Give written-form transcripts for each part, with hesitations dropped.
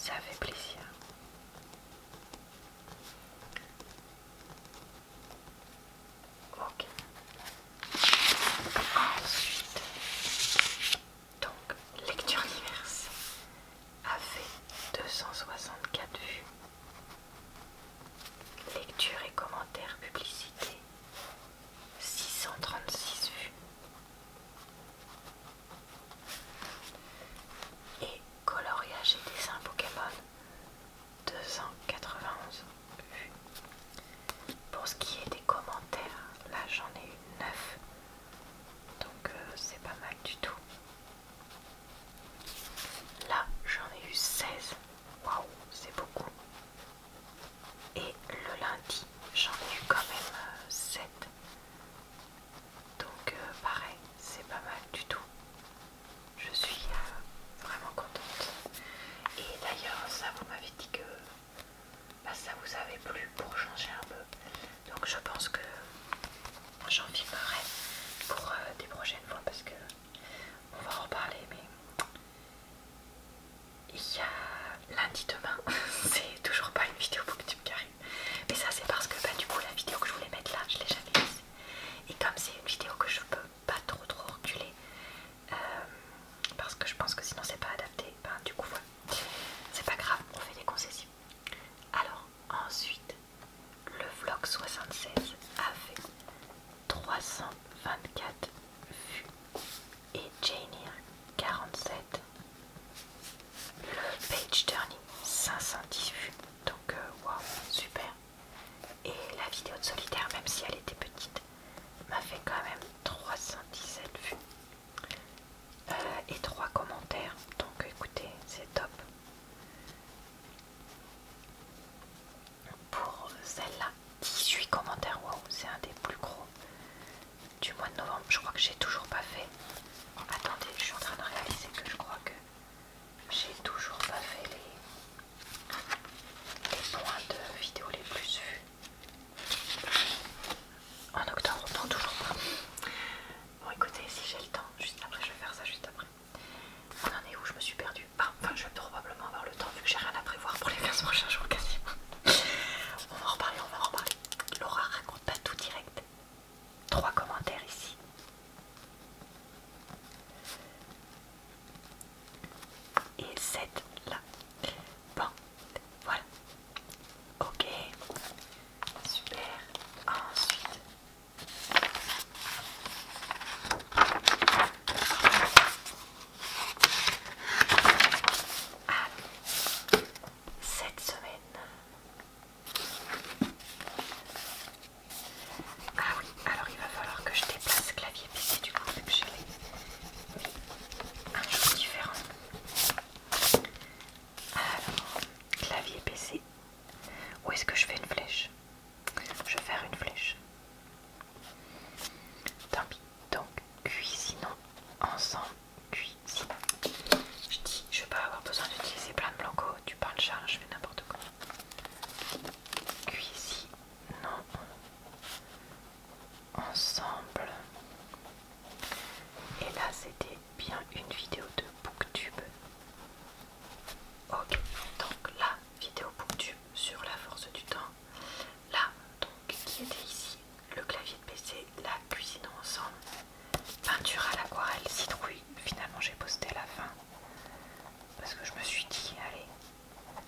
ça fait plaisir. Ok. Ensuite, donc, lecture diverse a fait 264 vues. Lecture et commentaires publicité 636 vues. Et coloriage et dessin Pokémon 291 vues. Pour ce qui est des commentaires, là j'en ai eu 9. Donc c'est pas mal du tout. Là j'en ai eu 16. Waouh, c'est beaucoup. Et le lundi j'en ai eu quand même 7. Donc pareil, c'est pas mal du tout. Je suis vraiment contente. Et d'ailleurs ça vous m'avez dit que ça vous avait plu pour changer un peu. Donc je pense que j'en filmerai pour des prochaines fois parce que on va en reparler, mais il y a lundi demain, c'est toujours pas une vidéo booktube qui arrive. Mais ça c'est parce que du coup la vidéo que je voulais mettre là, je l'ai jamais mise. Et comme c'est une vidéo que je peux pas trop reculer, parce que je pense que sinon c'est pas adapté, du coup voilà. C'est pas grave, on fait des concessions. Alors ensuite, le vlog 76 a fait 324 vues et Janir 47. Le page turning 510 vues, donc waouh, super. Et la vidéo de solitaire, même si elle était petite, m'a fait quand même 317 vues et 3 commentaires, donc écoutez, c'est top. Pour celle-là, 18 commentaires, waouh, c'est un des plus gros du mois de novembre. Je crois que j'ai toujours pas fait. Attendez, je suis en train de réaliser que je crois que j'ai toujours pas fait les points de vidéos les plus vues. En octobre, non, toujours pas. Bon, écoutez, si j'ai le temps, juste après, je vais faire ça juste après. On en est où? Je me suis perdue. Enfin, je vais probablement avoir le temps vu que j'ai rien à prévoir pour les 15 prochains jours quasiment. On va en reparler, on va en reparler. Laura raconte pas tout direct. 3 commentaires ici. Et 7 là. Bon, voilà. Ok. Super. Ensuite. Cette semaine. Ah oui, alors il va falloir que je déplace clavier PC du coup vu que j'ai mis un jour différent. Alors, clavier PC. Où est-ce que je fais une flèche? Je vais faire une flèche. Tant pis. Donc, cuisinons ensemble. Cuisine. Je dis, je vais pas avoir besoin d'utiliser plein de blancos. Du pain de charge, je fais n'importe quoi. Cuisinons ensemble. Et là, c'était bien une vidéo de booktube. Ok, donc la vidéo booktube sur la force du temps. Là, donc, qui était ici, le clavier de PC, la cuisine ensemble, peinture à l'aquarelle, citrouille. Finalement, j'ai posté la fin parce que je me suis dit, allez,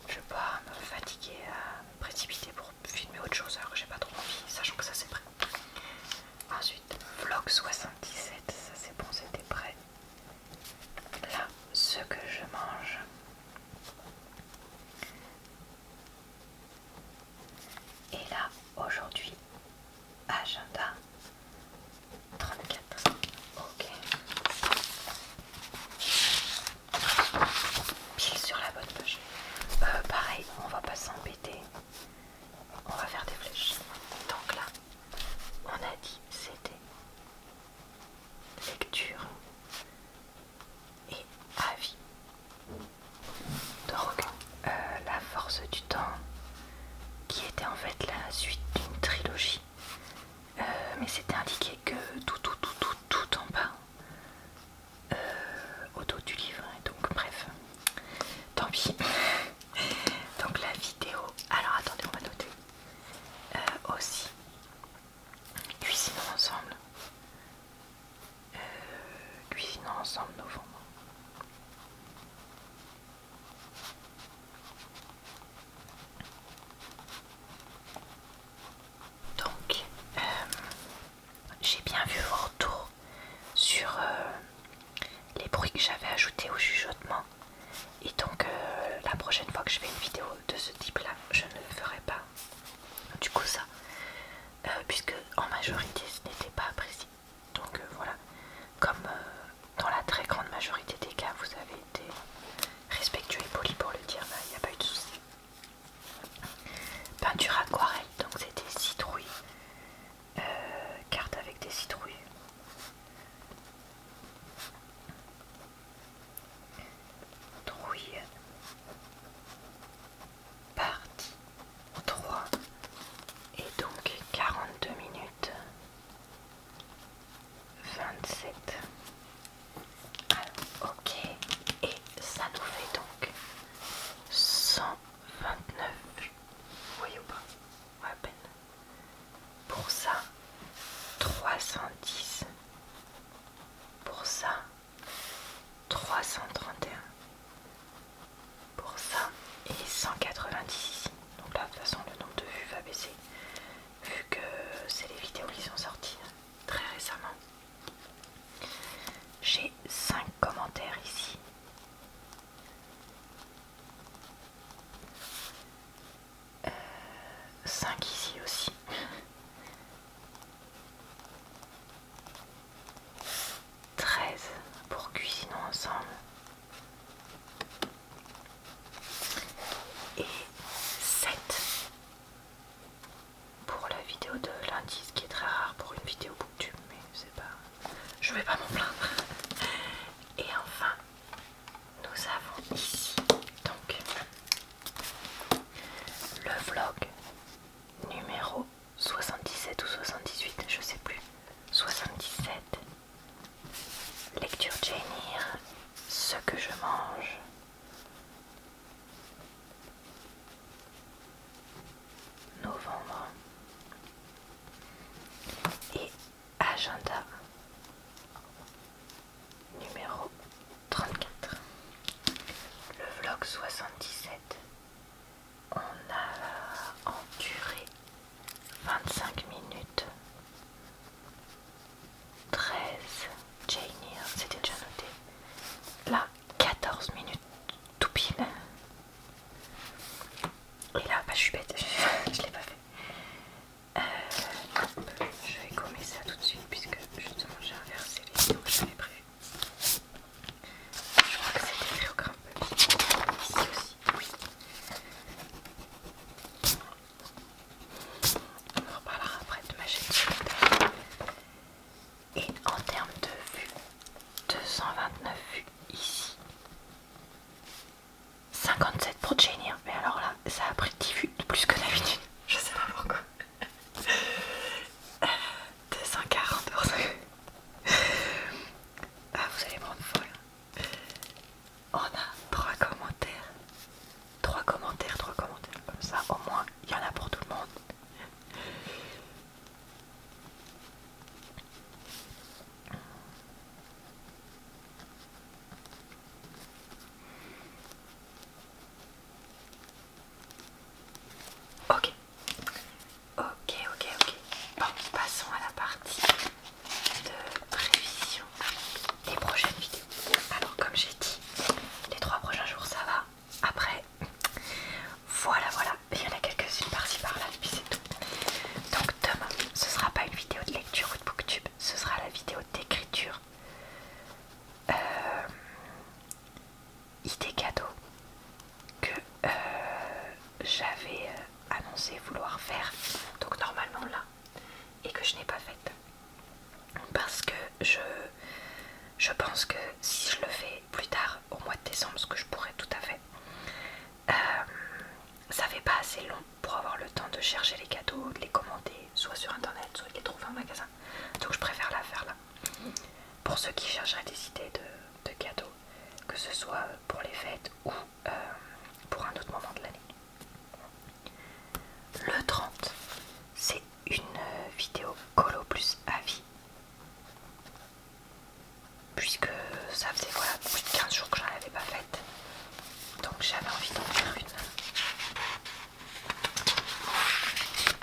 je vais pas me fatiguer à me précipiter pour filmer autre chose alors que j'ai pas trop envie, sachant que ça c'est prêt. Ensuite, vlog 77, ça c'est bon, c'était prêt. Là, ce que je mange. Et là, aujourd'hui, agenda 34. Ok. Pile sur la bonne page. Pareil, on va pas s'embêter. On va faire des flèches. Donc là, on a dit c'était lecture et avis. Donc, la force du temps, qui était en fait la suite d'une trilogie. Mais c'était indiqué que tout en bas au dos du livre. Et donc, bref, tant pis. j'ai bien vu vos retours sur les bruits que j'avais ajoutés au chuchotement. Et donc la prochaine fois que je fais une vidéo de ce type là, je ne ferai pas du coup ça, puisque en majorité ce n'était pas apprécié. Donc voilà, comme dans la très grande majorité des cas vous avez été respectueux et poli pour le dire, il n'y a pas eu de souci. Peinture aquarelle, donc c'était citrouille, carte avec des citrouilles. Trouille, partie 3, et donc 42 minutes 27. Alors, ok, et ça nous fait donc 129 vues. Vous voyez ou pas? Ouais, à peine. Pour ça, 310. Pour ça, 331. Pour ça, et 190 ici. Donc là, de toute façon, le nombre de vues va baisser, vu que c'est les vidéos qui sont sorties très récemment. J'ai 5 commentaires ici. Euh, 5 ici aussi. 13 pour cuisinons ensemble. Et 7 pour la vidéo de lundi, ce qui est très rare pour une vidéo booktube, mais c'est pas... je vais pas m'en plaindre. Et enfin, nous avons ici donc le vlog numéro 77 ou 78, je sais plus, 77, lecture Jane Eyre, ce que je mange, novembre, et agenda numéro 34. Le vlog 77, on a en durée 25 minutes, 13 Jane Eyre, c'était déjà noté. Là, 14 minutes tout pile. Et là, bah, je suis bête, je l'ai pas fait. Je vais gommer ça tout de suite, puisque justement j'ai inversé les vidéos que j'avais prévues. Je crois que c'était écrit au grain de papier. Ici aussi, oui. On en reparlera après de ma chaîne secondaire. Et en termes de vues, 229 vues ici. 57 pour Jane Eyre, mais alors là, ça a pris 10 vues de plus que d'habitude. Je sais pas pourquoi. 240 pour ça. Ah, vous allez me rendre folle. On a 3 commentaires. 3 commentaires, 3 commentaires. Comme ça, au moins, il y en a pour tout le monde. Ok. Ok. Bon, passons à la partie de prévision des prochaines vidéos. Alors, comme j'ai dit, les 3 prochains jours ça va. Après, voilà, il y en a quelques-unes par-ci par-là, et puis c'est tout. Donc demain, ce sera pas une vidéo de lecture ou de booktube, ce sera la vidéo d'écriture. Idée cadeau que j'avais annoncé vouloir faire, donc normalement là, et que je n'ai pas faite. Parce que je pense que si je le fais plus tard, au mois de décembre, ce que je pourrais tout à fait, ça fait pas assez long pour avoir le temps de chercher les cadeaux, de les commander, soit sur internet, soit de les trouver en magasin. Donc je préfère la faire là. Pour ceux qui chercheraient des idées de cadeaux, que ce soit pour les fêtes ou pour un autre moment de l'année. Le 30, c'est une vidéo colo plus avis. Puisque ça faisait voilà, plus de 15 jours que j'en avais pas faite. Donc j'avais envie d'en faire une.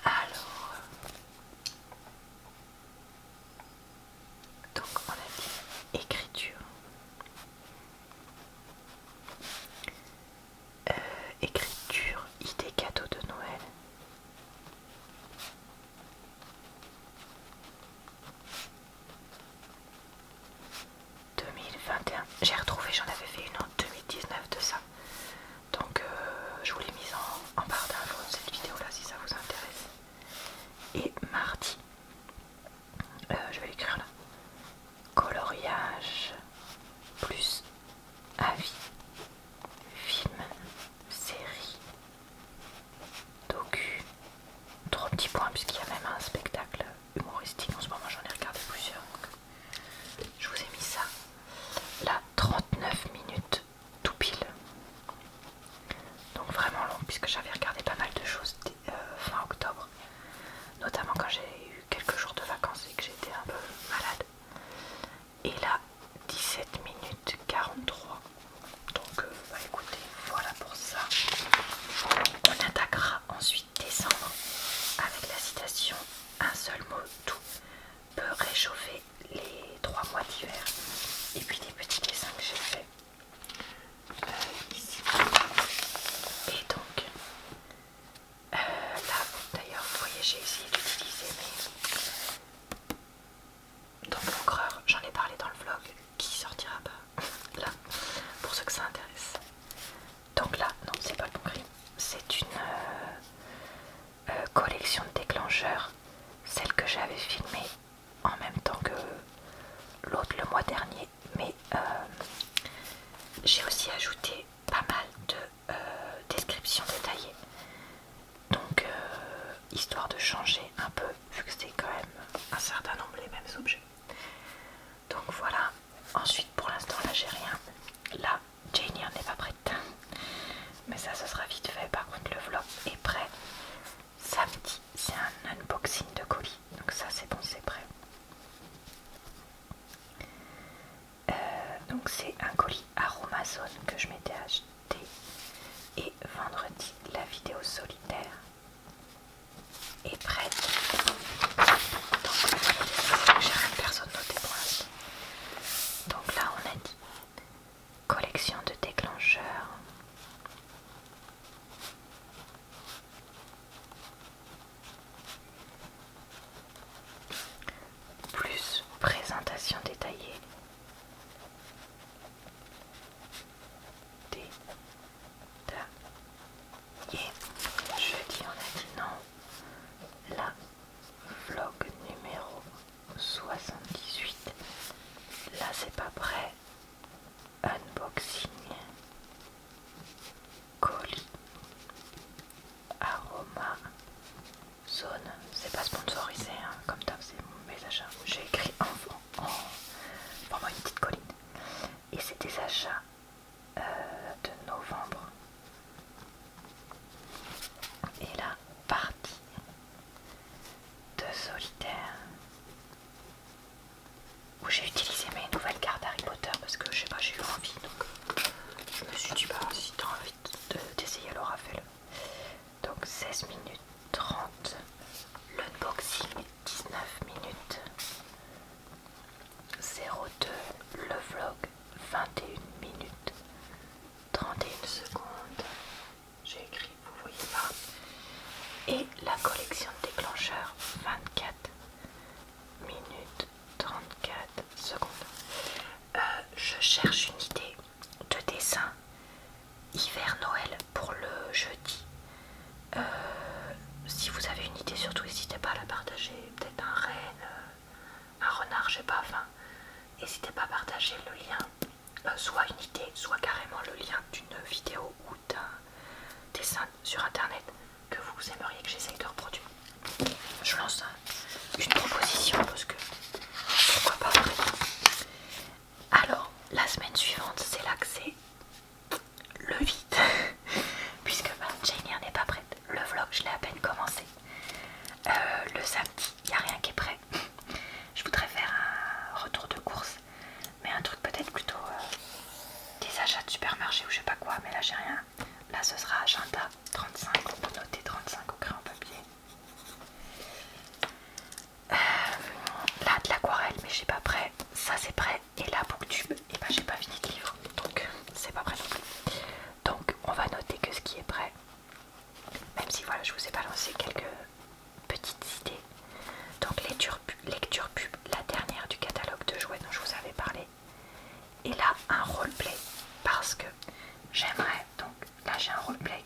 Alors, puisque j'avais regardé pas mal de choses fin octobre, notamment quand j'ai eu quelques jours de vacances et que j'étais un peu malade. Et là 17 minutes 43, donc bah écoutez, voilà pour ça. On attaquera ensuite décembre avec la citation: un seul mot tout peut réchauffer les 3 mois d'hiver. Et puis des petits dessins que j'ai fait ici. Et donc là d'ailleurs vous voyez, j'ai essayé d'utiliser mes donc l'encreur, j'en ai parlé dans le vlog qui sortira pas là pour ceux que ça intéresse. Donc là non, c'est pas le bon gris, c'est une collection de déclencheurs, celle que j'avais filmée en même temps que l'autre le mois dernier, mais j'ai aussi ajouté pas mal de descriptions détaillées, donc histoire de changer un peu vu que c'est quand même un certain nombre les mêmes objets. Donc voilà. Ensuite pour l'instant là j'ai rien. Là Jane Eyre n'est pas prête, mais ça ce sera vite fait. Par contre le vlog est prêt. Samedi c'est un unboxing de colis, donc ça c'est bon, c'est prêt. Donc c'est un colis Aromazone que je m'étais acheté, et vendredi la vidéo solitaire est prête. Donc j'ai rien de personne noté pour l'instant. Donc là on a dit collection de déclencheurs, plus présentation détaillée, jeudi on a dit non. Là vlog numéro 78, là c'est pas prêt. Unboxing colis Aroma Zone, c'est pas sponsorisé hein, comme d'hab, c'est mes achats. J'ai écrit en format une petite colline, et c'est des achats de novembre. Et là partie de solitaire où j'ai utilisé mes nouvelles cartes Harry Potter parce que je sais pas, j'ai eu envie, donc je me suis dit bah si t'as envie d'essayer alors fais-le. Donc 16 minutes 30, l'unboxing 19 minutes 02, le vlog 21 minutes 31 secondes, j'ai écrit, vous voyez pas, et la collection de déclencheurs 24 minutes 34 secondes. Je cherche une idée de dessin hiver-Noël pour le jeudi. Si vous avez une idée, surtout n'hésitez pas à la partager. Peut-être un renne, un renard, je sais pas, enfin, n'hésitez pas à partager le lien, soit une idée, soit carrément le lien d'une vidéo ou d'un dessin sur internet que vous aimeriez que j'essaye de reproduire. Je lance une proposition parce que pourquoi pas après. Alors la semaine suivante c'est là que c'est le vide puisque Jane Eyre n'est pas prête. Le vlog je l'ai à peine commencé. Le samedi il n'y a rien qui est prêt. Je voudrais faire un retour de course, mais un truc peut-être plutôt des achats de supermarché ou je sais pas quoi, mais là j'ai rien. Là ce sera agenda 35, on peut noter 35 au crayon papier. Là de l'aquarelle mais j'ai pas prêt, ça c'est prêt, et la booktube, et bah j'ai pas fini de livre, donc c'est pas prêt non plus. Donc on va noter que ce qui est prêt, même si voilà je vous ai balancé quelques petites idées. Donc lecture pub, la dernière du catalogue de jouets dont je vous avais parlé, et là un roleplay parce que j'aimerais, donc là j'ai un roleplay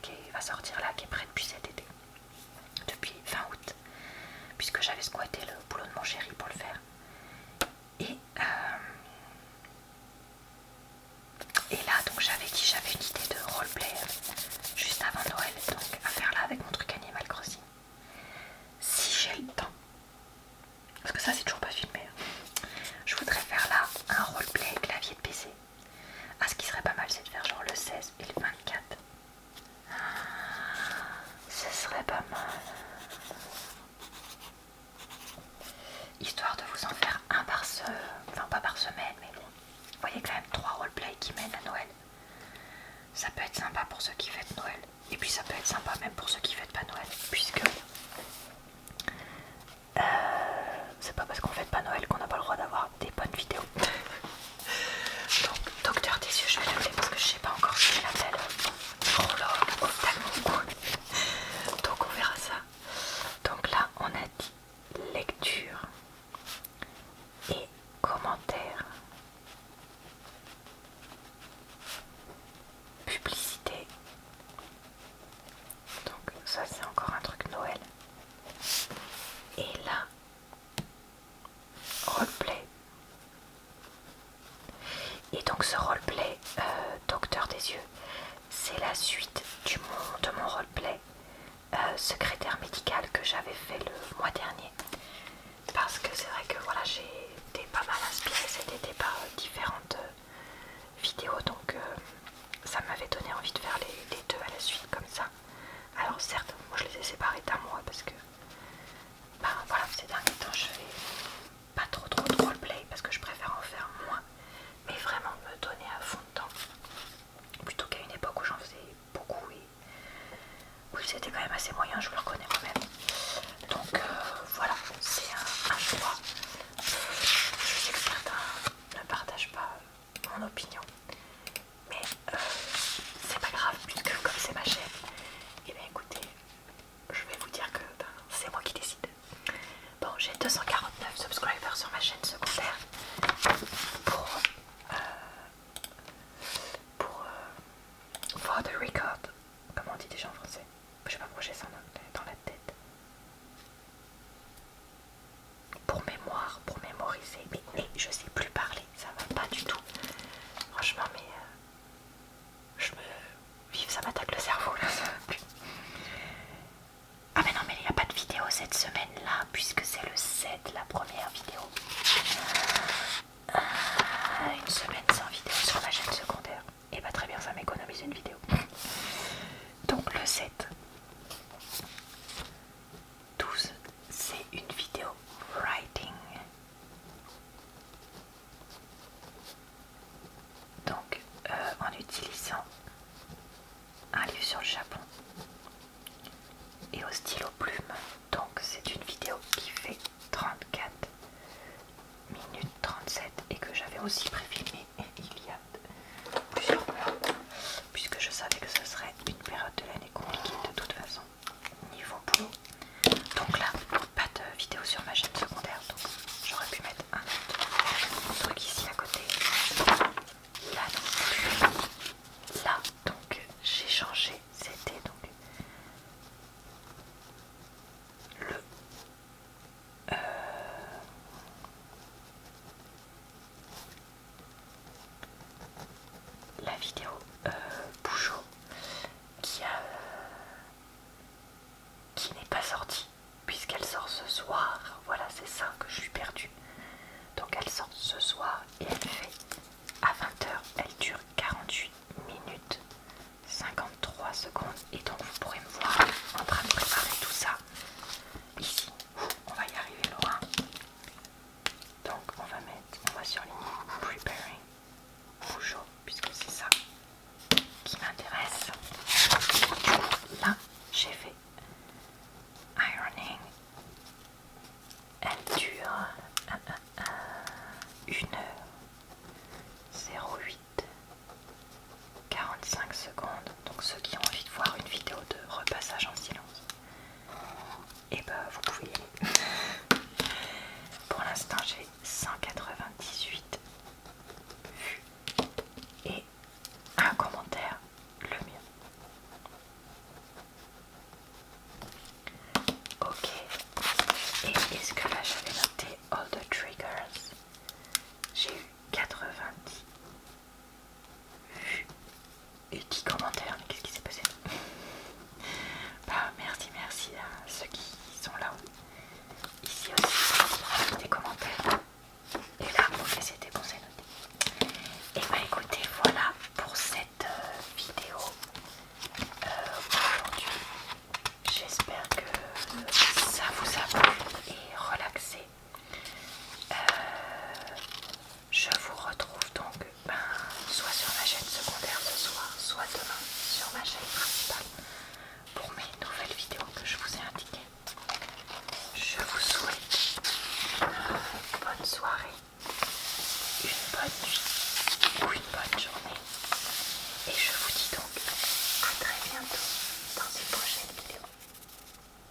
sympa pour ceux qui fêtent Noël. Et puis ça peut être sympa même pour ceux qui fêtent pas Noël, puisque c'est pas parce qu'on fête pas Noël qu'on n'a pas le droit d'avoir des bonnes vidéos. Donc, docteur des yeux, je vais l'appeler parce que je sais pas encore si je l'appelle neurologue, ophtalmo. Donc on verra ça. Donc là, on a dit lecture et commentaires, publicité. Donc ça c'est encore un truc Noël. Et là, roleplay. Et donc ce roleplay, docteur des yeux, c'est la suite de mon roleplay secrétaire médical que j'avais fait le mois dernier. Parce que c'est vrai que voilà, j'ai été pas mal inspirée cet été par différentes vidéos, donc ça m'avait donné envie de faire les deux à la suite comme ça. Alors certes, moi je les ai séparés d'un mois parce que voilà, ces derniers temps je fais pas trop de roleplay parce que je préfère en faire moins, mais vraiment me donner à fond de temps plutôt qu'à une époque où j'en faisais beaucoup et oui c'était quand même assez moyen, je le reconnais moi-même. Donc voilà, c'est un choix. Je sais que certains ne partagent pas mon opinion, mais c'est pas grave puisque comme c'est ma chaîne, et bien écoutez, je vais vous dire que c'est moi qui décide. Bon, j'ai 249 subscribers sur ma chaîne secondaire for the record, comment on dit déjà en français, je sais pas pourquoi j'ai ça dans la tête, pour mémoire, pour mémoriser, mais je sais plus parler, ça va pas du tout, franchement, mais vive, ça m'attaque le cerveau là, ça va plus. Ah mais non, mais il n'y a pas de vidéo cette semaine là, puisque c'est le 7, la première vidéo. Une semaine sans vidéo sur ma chaîne secondaire. Et bah très bien, ça m'économise une vidéo. Donc le 7. 12, c'est une vidéo writing. Donc en utilisant un livre sur le Japon et au stylo plume. Donc c'est une vidéo qui fait 34 minutes 37 et que j'avais aussi préfilmé il y a plusieurs mois puisque je savais que ce serait une période de l'année compliquée de toute façon niveau boulot. Donc là, pas de vidéo sur ma chaîne secondaire, donc j'aurais pu mettre un autre truc ici à côté. Là non plus. Là donc j'ai changé, c'était donc le magnifique.